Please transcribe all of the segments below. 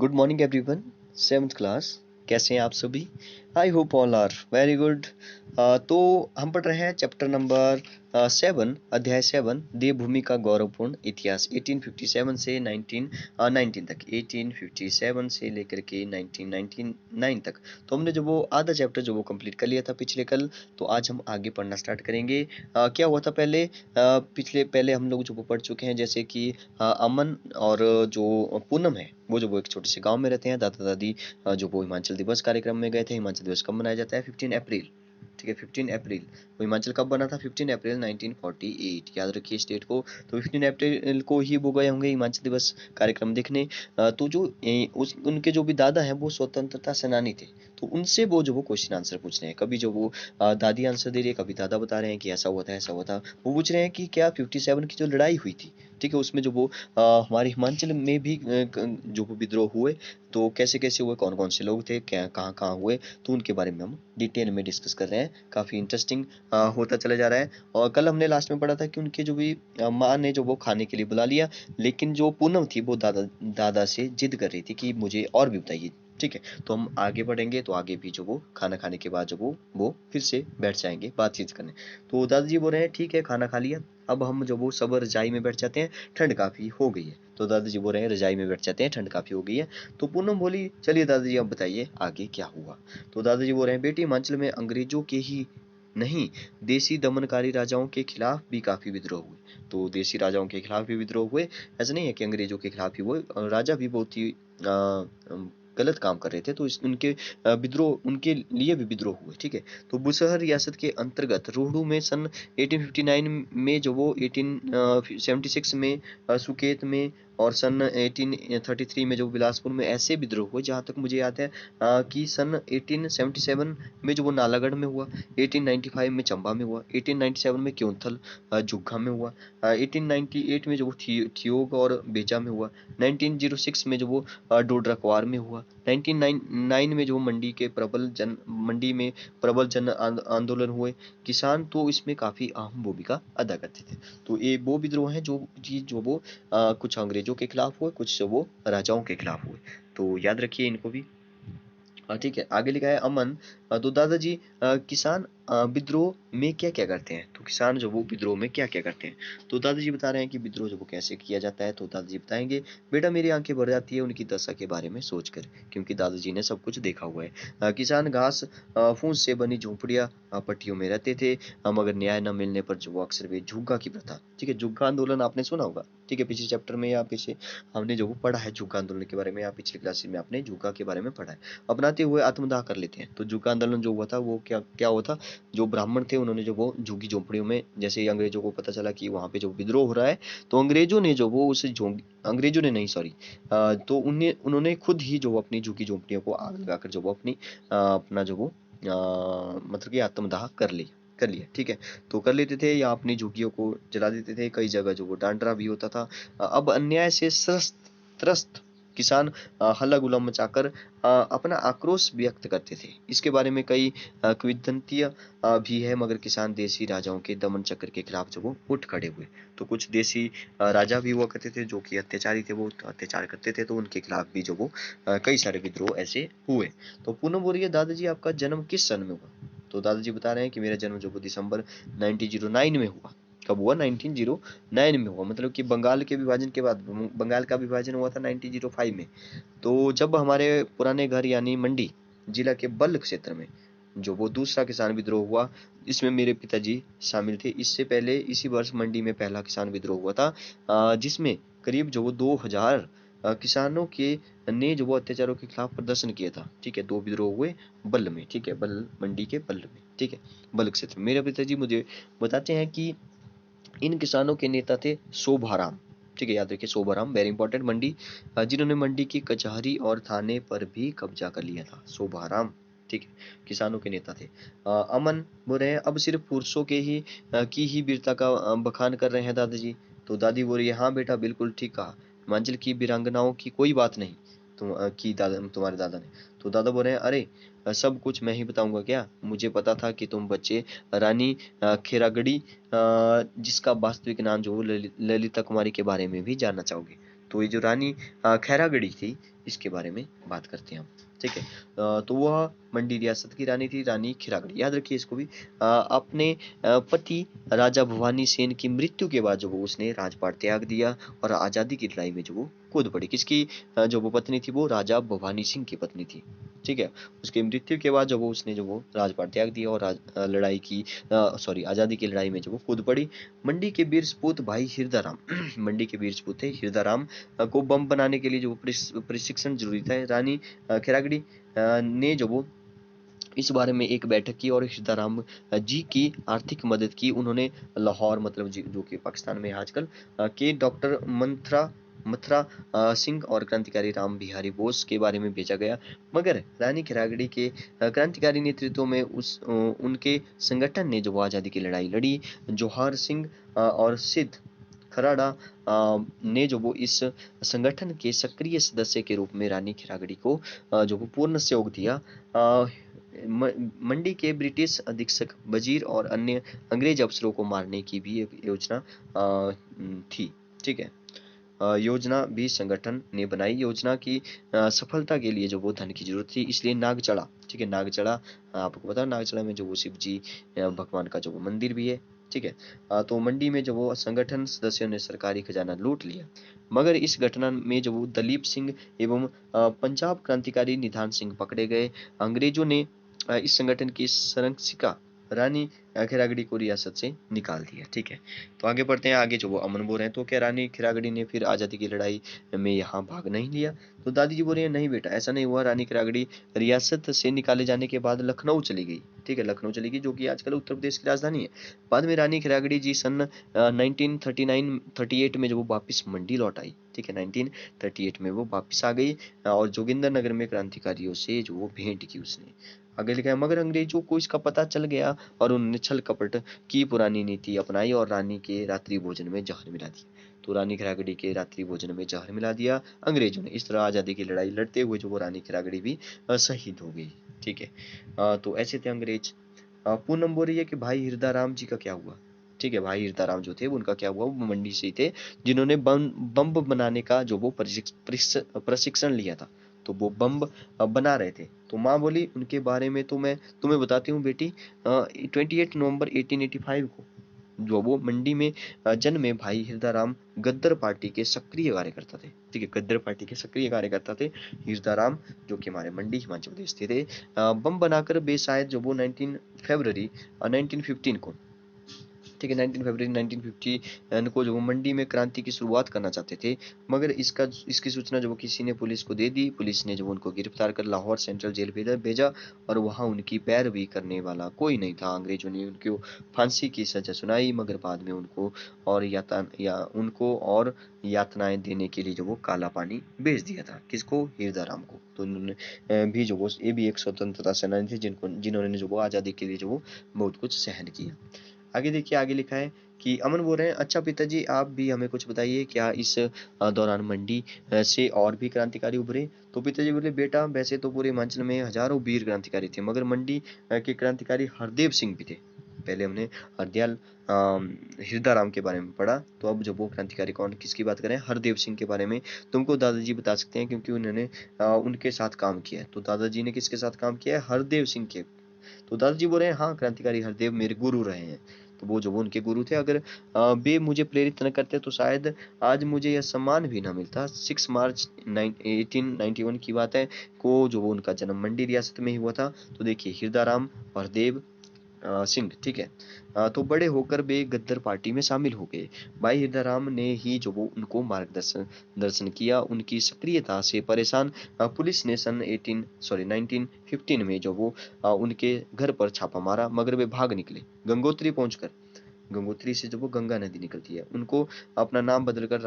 Good morning everyone. Seventh class, कैसे हैं आप सभी? I hope all are very good. तो हम पढ़ रहे हैं चैप्टर नंबर 7, अध्याय 7, देवभूमि का गौरवपूर्ण इतिहास 1857 से 1919 तक, 1857 से लेकर के 1999 तक। तो हमने जो वो आधा चैप्टर जो वो कंप्लीट कर लिया था पिछले कल। तो आज हम आगे पढ़ना स्टार्ट करेंगे। क्या हुआ था पहले? पहले हम लोग जो वो पढ़ चुके हैं, जैसे कि अमन और जो पूनम है वो जो वो एक छोटे से गांव में रहते हैं। दादा दादी जो वो हिमाचल दिवस कार्यक्रम में गए थे। हिमाचल दिवस कब मनाया जाता है? 15 अप्रैल। ठीक है, 15 अप्रैल। वो हिमाचल कब बना था? 15 अप्रैल 1948। याद रखिए इस डेट को। तो 15 अप्रैल को ही वो गए होंगे हिमाचल दिवस कार्यक्रम देखने। तो जो उनके जो भी दादा हैं वो स्वतंत्रता सेनानी थे। तो उनसे वो जो वो क्वेश्चन आंसर पूछ रहे हैं। कभी जो वो दादी आंसर दे रही है, कभी दादा बता रहे हैं कि ऐसा हुआ था ऐसा हुआ था। वो पूछ रहे हैं कि क्या 57 की जो लड़ाई हुई थी, ठीक है, उसमें जो वो हमारे हिमाचल में भी जो वो विद्रोह हुए, तो कैसे कैसे हुए, कौन कौन से लोग थे, क्या कहाँ कहाँ हुए, तो उनके बारे में हम डिटेल में डिस्कस कर रहे हैं। काफ़ी इंटरेस्टिंग होता चला जा रहा है। और कल हमने लास्ट में पढ़ा था कि उनके जो भी माँ ने जो वो खाने के लिए बुला लिया, लेकिन जो पूनम थी वो दादा दादा से जिद कर रही थी कि मुझे और भी बताइए। ठीक है, तो हम आगे बढ़ेंगे तो आगे भी जो वो खाना खाने के बाद जो वो फिर से बैठ जाएंगे बातचीत करने। तो दादाजी बोल रहे हैं ठीक है खाना खा लिया, अब हम जो वो सब रजाई में बैठ जाते हैं, ठंड काफ़ी हो गई है। तो दादाजी बोल रहे हैं रजाई में बैठ जाते हैं, ठंड काफ़ी हो गई है। तो पूनम बोली चलिए दादाजी अब बताइए आगे क्या हुआ। तो दादाजी बोल रहे हैं बेटी हिमाचल में अंग्रेजों के ही नहीं, देसी दमनकारी राजाओं के खिलाफ भी काफ़ी विद्रोह हुए। तो देसी राजाओं के खिलाफ भी विद्रोह हुए। ऐसा नहीं है कि अंग्रेजों के खिलाफ ही हुए, राजा भी बहुत ही गलत काम कर रहे थे, तो उनके विद्रोह, उनके लिए भी विद्रोह हुए। ठीक है, तो बुसहर रियासत के अंतर्गत रोहड़ू में सन 1859 में जो वो 1876 में सुकेत में, और सन 1833 में जो बिलासपुर में ऐसे विद्रोह हुए। जहाँ तक मुझे याद है कि सन 1877 में जो वो नालागढ़ में हुआ, 1895 में चंबा में हुआ, 1897 में क्योंथल जुग्गा में हुआ, 1898 में जो वो ठियोग और बेजा में हुआ, 1906 में जो वो डोडरा क्वार में हुआ, 1999 में जो मंडी में प्रबल जन आंदोलन हुए। किसान तो इसमें काफ़ी अहम भूमिका अदा करते थे। तो ये वो विद्रोह हैं जो वो कुछ अंग्रेजों के खिलाफ हुए, कुछ वो राजाओं के खिलाफ हुए। तो याद रखिए इनको भी। ठीक है, आगे लिखा है अमन। तो दादाजी किसान विद्रोह में क्या क्या करते हैं? तो किसान जो वो विद्रोह में क्या क्या करते हैं? तो दादाजी बता रहे हैं कि विद्रोह जो वो कैसे किया जाता है। तो दादाजी बताएंगे बेटा मेरी आंखें भर जाती है उनकी दशा के बारे में सोचकर, क्योंकि दादाजी ने सब कुछ देखा हुआ है। किसान घास फूस से बनी झोंपड़ियाँ पट्टियों में रहते थे, मगर न्याय न मिलने पर जो वो अक्सर वे झुग्गा की प्रथा, ठीक है, झुग्गा आंदोलन आपने सुना होगा। ठीक है, पिछले चैप्टर में या पीछे हमने जो वो पढ़ा है झुग्गा आंदोलन के बारे में, या पिछले क्लासेस में आपने झुग्गा के बारे में पढ़ा है। अपनाते हुए आत्मदाह कर लेते हैं। तो झुग्गा आंदोलन जो हुआ था वो क्या क्या हुआ था? जो ब्राह्मण थे उन्होंने जो वो झुग्गी झोंपड़ियों में, जैसे ही अंग्रेजों को पता चला कि वहाँ पे जो विद्रोह हो रहा है, तो अंग्रेजों ने जो वो उस झोंक अंग्रेजों ने नहीं, सॉरी, तो उन्होंने खुद ही जो वो अपनी झुग्गी झोंपड़ियों को आग लगाकर जो वो अपनी अपना जो वो मतलब कि आत्मदाह कर लिया। ठीक है, तो कर लेते थे या अपनी झुग्गियों को जला देते थे। कई जगह जो वो डांडरा भी होता था। अब अन्याय से त्रस्त किसान हल्ला गुल्ला मचाकर अपना आक्रोश व्यक्त करते थे। इसके बारे में कई किंवदंतियां भी है, मगर किसान देसी राजाओं के दमन चक्र के खिलाफ जो वो उठ खड़े हुए। तो कुछ देसी राजा भी हुआ करते थे जो कि अत्याचारी थे, वो अत्याचार करते थे, तो उनके खिलाफ भी जो वो कई सारे विद्रोह ऐसे हुए। तो पूनम बोल रही है दादाजी आपका जन्म किस सन में हुआ? तो दादाजी बता रहे हैं कि मेरा जन्म जो वो दिसंबर 1909 में हुआ। कब हुआ? 1909 में हुआ, मतलब कि बंगाल के विभाजन के बाद। बंगाल का विभाजन हुआ था 1905 में। तो जब हमारे पुराने घर यानी मंडी जिला के बल्ह क्षेत्र में जो वो दूसरा किसान विद्रोह हुआ, इसमें मेरे पिताजी शामिल थे। इससे पहले इसी वर्ष मंडी में पहला किसान विद्रोह हुआ था, जिसमें करीब जो वो 2000 किसानों के ने जो वो अत्याचारों के खिलाफ प्रदर्शन किया था। ठीक है, दो विद्रोह हुए बल्ह में। ठीक है, बल्ह मंडी के बल्ह में। ठीक है, बल्ह क्षेत्र में। मेरे पिताजी मुझे बताते हैं कि इन किसानों के नेता थे शोभाराम। ठीक है, याद रखिए शोभाराम, वेरी इंपॉर्टेंट। मंडी जिन्होंने मंडी की कचहरी और थाने पर भी कब्जा कर लिया था, शोभाराम। ठीक है, किसानों के नेता थे। अमन बोल रहे हैं अब सिर्फ पुरुषों के ही की ही वीरता का बखान कर रहे हैं दादाजी। तो दादी बोल रही है हाँ बेटा बिल्कुल ठीक कहा, हिमाचल की वीरांगनाओं की कोई बात नहीं। तुम्हारे दादा ने। तो दादा बोल रहे हैं अरे सब कुछ मैं ही बताऊंगा क्या? मुझे पता था कि तुम बच्चे रानी खेरागड़ी जिसका वास्तविक नाम जो ललिता कुमारी के बारे में भी जानना चाहोगे। तो ये जो रानी खैरागढ़ी थी, इसके बारे में बात करते हैं हम, ठीक है। तो वह मंडी रियासत की रानी थी, रानी खिरागड़ी। याद रखिए इसको भी। अपने पति राजा भवानी सेन की मृत्यु के बाद जो वो उसने राजपाट त्याग दिया और आजादी की लड़ाई में जो वो कूद पड़ी। किसकी जो वो पत्नी थी, वो राजा भवानी सिंह की पत्नी थी, ठीक है। उसकी मृत्यु के बाद जो वो उसने जो वो राजपाट त्याग दिया और लड़ाई की सॉरी आजादी की लड़ाई में जो वो कूद पड़ी। मंडी के वीर सपूत भाई हिरदाराम मंडी के वीर सपूत थे हिरदाराम को बम बनाने के लिए जो प्रशिक्षण जरूरी था। रानी खिरागड़ी ने जो वो इस बारे में एक बैठक की और सीताराम जी की आर्थिक मदद की। उन्होंने लाहौर मतलब जो कि पाकिस्तान में है आजकल के डॉक्टर मथुरा सिंह और क्रांतिकारी राम बिहारी बोस के बारे में भेजा गया। मगर रानी खिरागड़ी के क्रांतिकारी नेतृत्व में उनके संगठन ने जो आज़ादी की लड़ाई लड़ी। जोहार सिंह और सिद्ध खराड़ा ने जो वो इस संगठन के सक्रिय सदस्य के रूप में रानी खिरागड़ी को जो वो पूर्ण सहयोग दिया। मंडी के ब्रिटिश अधीक्षक वजीर और अन्य अंग्रेज अफसरों को मारने की भी एक योजना थी, ठीक है। योजना भी संगठन ने बनाई। योजना की सफलता के लिए जो वो धन की जरूरत थी, इसलिए नागचड़ा, ठीक है। नागचड़ा आपको पता है, नागचड़ा में जो वो शिव जी भगवान का जो वो मंदिर भी है, ठीक है। तो मंडी में जो वो संगठन सदस्यों ने सरकारी खजाना लूट लिया। मगर इस घटना में जो वो दलीप सिंह एवं पंजाब क्रांतिकारी निधान सिंह पकड़े गए। अंग्रेजों ने इस संगठन की संरक्षिका रानी खिरागड़ी को रियासत से निकाल दिया, ठीक है। तो आगे बढ़ते हैं। आगे जो वो अमन बोल रहे हैं, तो क्या रानी खिरागड़ी ने फिर आज़ादी की लड़ाई में यहाँ भाग नहीं लिया? तो दादी जी बोल रहे हैं नहीं बेटा, ऐसा नहीं हुआ। रानी खिरागड़ी रियासत से निकाले जाने के बाद लखनऊ चली गई, ठीक है। लखनऊ चली गई, जो कि आजकल उत्तर प्रदेश की राजधानी है। बाद में रानी खिरागड़ी जी सन 1938 में जो वो वापस मंडी लौट आई, ठीक है। 1938 में वो वापस आ गई और जोगिंदर नगर में क्रांतिकारियों से जो वो भेंट की उसने। आगे लिखा है, मगर अंग्रेजों को इसका पता चल गया और उन्होंने छल कपट की पुरानी नीति अपनाई और रानी के रात्रि भोजन में जहर मिला दिया। तो रानी खिरागड़ी के रात्रि भोजन में जहर मिला दिया अंग्रेजों ने। इस तरह आज़ादी की लड़ाई लड़ते हुए जो वो रानी खिरागड़ी भी शहीद हो गई, ठीक है। तो ऐसे थे अंग्रेज। पूनम बोल रही है कि भाई हिरदाराम जी का क्या हुआ? ठीक है, भाई हिरदाराम जो थे उनका क्या हुआ? वो मंडी से ही थे जिन्होंने बम बनाने का जो वो प्रशिक्षण लिया था। तो वो बम बना रहे थे। तो माँ बोली उनके बारे में तो मैं तुम्हें बताती हूँ बेटी। 28 नवंबर 1885 को जो वो मंडी में जन्मे भाई हिरदाराम गद्दर पार्टी के सक्रिय कार्यकर्ता थे, ठीक है। गद्दर पार्टी के सक्रिय कार्यकर्ता थे हिरदाराम, जो कि हमारे मंडी हिमाचल प्रदेश स्थित है। बम बनाकर बेशायद जो वो 19 फरवरी 1915 को, ठीक है, 19 फरवरी 1950 को जो वो मंडी में क्रांति की शुरुआत करना चाहते थे। मगर इसकी सूचना जो वो किसी ने पुलिस को दे दी। पुलिस ने जो उनको गिरफ्तार कर लाहौर सेंट्रल जेल भेजा और वहां उनकी पैरवी करने वाला कोई नहीं था। अंग्रेजों ने उनको फांसी की सजा सुनाई, मगर बाद में उनको और यातनाएं देने के लिए जो वो काला पानी भेज दिया था। किसको? हिरदाराम को। तो उन्होंने भी जो वो ये भी एक स्वतंत्रता सेनानी थे जिन्होंने जो वो आज़ादी के लिए जो वो बहुत कुछ सहन किया। आगे देखिए, आगे लिखा है कि अमन बोल रहे हैं, अच्छा पिताजी आप भी हमें कुछ बताइए, क्या इस दौरान मंडी से और भी क्रांतिकारी उभरे? तो पिताजी बोले बेटा वैसे तो पूरे हिमाचल में हजारों वीर क्रांतिकारी थे, मगर मंडी के क्रांतिकारी हरदेव सिंह भी थे। पहले हमने हरदयाल हिरदाराम के बारे में पढ़ा, तो अब जो वो क्रांतिकारी कौन किसकी बात करें? हरदेव सिंह के बारे में तुमको दादाजी बता सकते हैं, क्योंकि उन्होंने उनके साथ काम किया है। तो दादाजी ने किसके साथ काम किया है? हरदेव सिंह के। तो दादाजी बोल रहे हैं हाँ, क्रांतिकारी हरदेव मेरे गुरु रहे हैं। तो वो जो वो उनके गुरु थे। अगर वे मुझे प्रेरित न करते तो शायद आज मुझे यह सम्मान भी ना मिलता। 6 मार्च 1891 की बात है को जो वो उनका जन्म मंडी रियासत में ही हुआ था। तो देखिए हिरदाराम हरदेव सिंह, ठीक है। तो बड़े होकर वे गद्दर पार्टी में शामिल हो गए। भाई हिरदाराम ने ही जो वो उनको दर्शन किया। उनकी सक्रियता से परेशान पुलिस ने सन 1915 में जो वो उनके घर पर छापा मारा, मगर वे भाग निकले। गंगोत्री पहुंचकर, गंगोत्री से जब वो गंगा नदी निकलती है, उनको अपना नाम बदलकर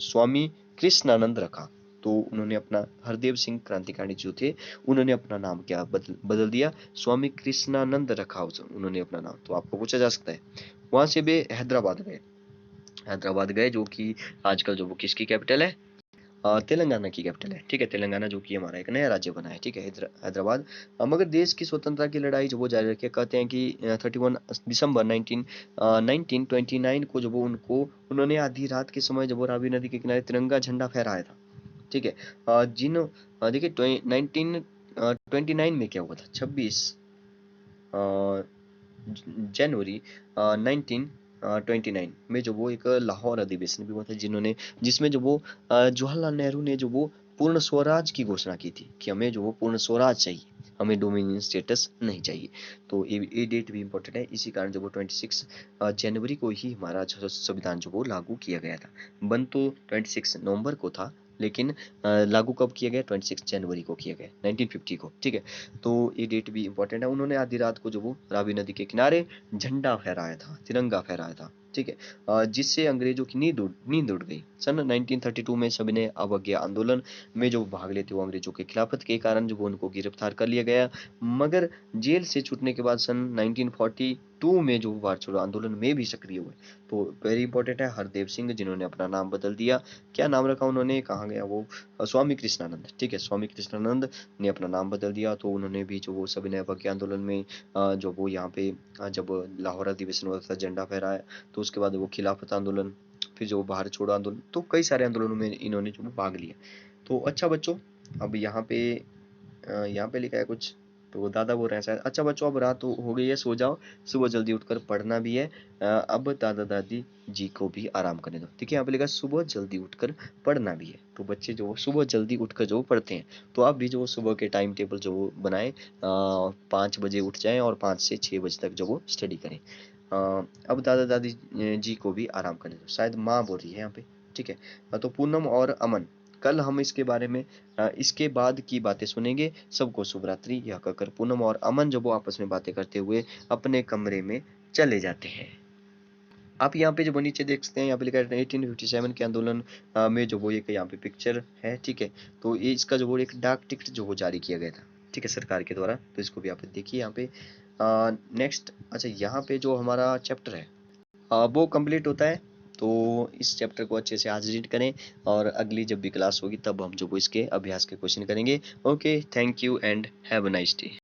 स्वामी कृष्णानंद रखा। तो उन्होंने अपना हरदेव सिंह क्रांतिकारी जो थे उन्होंने अपना नाम क्या बदल दिया? स्वामी कृष्णानंद रखा उन्होंने अपना नाम। तो आपको पूछा जा सकता है। वहां से वे हैदराबाद गए जो कि आजकल जो वो किसकी कैपिटल है? तेलंगाना की कैपिटल है, ठीक है। तेलंगाना जो कि हमारा एक नया राज्य बना है, ठीक है, हैदराबाद। मगर देश की स्वतंत्रता की लड़ाई जो वो जारी रखे। कहते हैं कि 31 दिसंबर 1929 को जो वो उन्होंने आधी रात के समय जब वो रावी नदी के किनारे तिरंगा झंडा फहराया था, ठीक है। देखिए 1929 में क्या हुआ था, 26 जनवरी 1929 में जो वो एक लाहौर अधिवेशन भी हुआ था, जिसमें जो वो जवाहरलाल नेहरू ने जो वो पूर्ण स्वराज की घोषणा की थी कि हमें जो वो पूर्ण स्वराज चाहिए, हमें डोमिनियन स्टेटस नहीं चाहिए। तो ये डेट भी इम्पोर्टेंट है। इसी कारण जो वो 26 जनवरी को ही हमारा जो संविधान जो वो लागू किया गया था। बन तो 26 नवंबर को था, लेकिन लागू कब किया गया, 26 जनवरी को किया गया, 1950 को, ठीक है। तो ये डेट भी इम्पोर्टेंट है। उन्होंने आधी रात को जो वो रावी नदी के किनारे झंडा फहराया था, तिरंगा फहराया था, ठीक है। जिससे अंग्रेजों की नींद उड़ गई। सन 1932 में सभी ने अवज्ञा आंदोलन में जो भाग लेते वो अंग्रेजों के खिलाफत के कारण जो वो उनको गिरफ्तार कर लिया गया, मगर जेल से छूटने के बाद सन 1942 में जो भारत छोड़ो आंदोलन में भी सक्रिय हुए। तो वेरी इंपॉर्टेंट है, हरदेव सिंह, जिन्होंने अपना नाम बदल दिया। क्या नाम रखा उन्होंने, कहाँ गया वो, स्वामी कृष्णानंद, ठीक है, स्वामी कृष्णानंद ने अपना नाम बदल दिया। तो उन्होंने भी जो वो सविनय अवज्ञा आंदोलन में जो वो यहाँ पे जब लाहौर अधिवेशन हुआ था, झंडा फहराया। तो उसके बाद वो खिलाफत आंदोलन, फिर जो भारत छोड़ो आंदोलन, तो कई सारे आंदोलनों में इन्होंने जो भाग लिया। तो अच्छा बच्चों, अब यहाँ पे लिखा है कुछ, तो दादा बोल रहे हैं शायद, अच्छा बच्चों अब रात हो गई है, सो जाओ, सुबह जल्दी उठकर पढ़ना भी है। अब दादा दादी जी को भी आराम करने दो, ठीक है। यहाँ पे लिखा है सुबह जल्दी उठकर पढ़ना भी है। तो बच्चे जो सुबह जल्दी उठकर जो पढ़ते हैं, तो आप भी जो सुबह के टाइम टेबल जो बनाए, 5 बजे उठ जाएं और 5 से 6 बजे तक जो वो स्टडी करें। अब दादा दादी जी को भी आराम करने दो, शायद माँ बोल रही है यहाँ पे, ठीक है। तो पूनम और अमन, कल हम इसके बारे में इसके बाद की बातें सुनेंगे। सबको शुभ रात्रि, यह कहकर पूनम और अमन जो वो आपस में बातें करते हुए अपने कमरे में चले जाते हैं। आप यहाँ पे जो वो नीचे देख सकते हैं, यहाँ पे लिखा है 1857 के आंदोलन में जो वो एक यहाँ पे पिक्चर है, ठीक है। तो ये इसका जो वो एक डाक टिकट जो वो जारी किया गया था, ठीक है, सरकार के द्वारा। तो इसको भी आप देखिए यहाँ पे। नेक्स्ट, अच्छा यहाँ पे जो हमारा चैप्टर है वो कंप्लीट होता है। तो इस चैप्टर को अच्छे से आज रीड करें, और अगली जब भी क्लास होगी तब हम जो वो इसके अभ्यास के क्वेश्चन करेंगे। Okay, thank you and have a nice day.